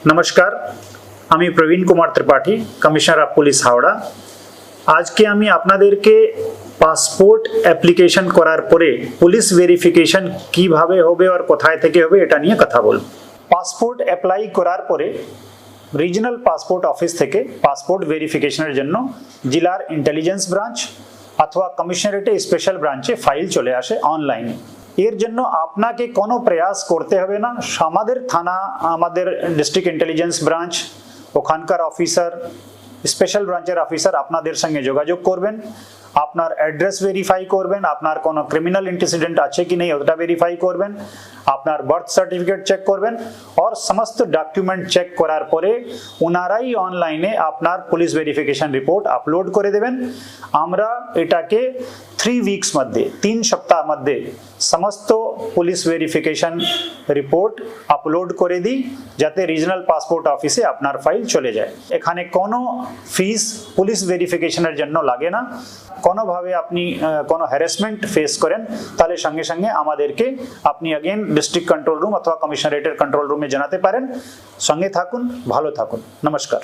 नमस्कार আমি Praveen Kumar Tripathi commissioner of police Howrah. আজকে আমি আপনাদেরকে পাসপোর্ট অ্যাপ্লিকেশন করার পরে পুলিশ ভেরিফিকেশন কিভাবে হবে আর কোথায় থেকে হবে এটা নিয়ে কথা বলব। পাসপোর্ট অ্যাপ্লাই করার পরে রিজনাল পাসপোর্ট অফিস থেকে পাসপোর্ট ভেরিফিকেশনের জন্য জেলার ইন্টেলিজেন্স ব্রাঞ্চ অথবা কমিশনারেটে স্পেশাল ব্রাঞ্চে ফাইল চলে আসে অনলাইনে। এর জন্য আপনাকে কোনো প্রয়াস করতে হবে না। আমাদের থানা, আমাদের ডিস্ট্রিক্ট ইন্টেলিজেন্স ব্রাঞ্চ, ওখানকার অফিসার, স্পেশাল ব্রাঞ্চের অফিসার আপনাদের সঙ্গে যোগাযোগ করবেন, আপনার অ্যাড্রেস ভেরিফাই করবেন, আপনার কোনো ক্রিমিনাল ইন্সিডেন্ট আছে কি নেই ওটা ভেরিফাই করবেন, আপনার বার্থ সার্টিফিকেট চেক করবেন और সমস্ত ডকুমেন্ট চেক করার পরে ওনারাই অনলাইনে আপনার পুলিশ ভেরিফিকেশন রিপোর্ট আপলোড করে দেবেন। আমরা এটাকে 3 উইকস মধ্যে 3 সপ্তাহ মধ্যে সমস্ত পুলিশ ভেরিফিকেশন রিপোর্ট আপলোড করে দিই যাতে রিজনাল পাসপোর্ট অফিসে আপনার ফাইল চলে যায়। এখানে কোনো ফিস পুলিশ ভেরিফিকেশনের জন্য লাগে না। কোনোভাবে আপনি কোনো হ্যারাসমেন্ট ফেস করেন তাহলে সঙ্গে সঙ্গে আমাদেরকে আপনি अगेन ডিস্ট্রিক্ট কন্ট্রোল রুম অথবা কমিশনারেটের কন্ট্রোল রুমে জানাতে পারেন। সঙ্গে থাকুন, ভালো থাকুন। নমস্কার।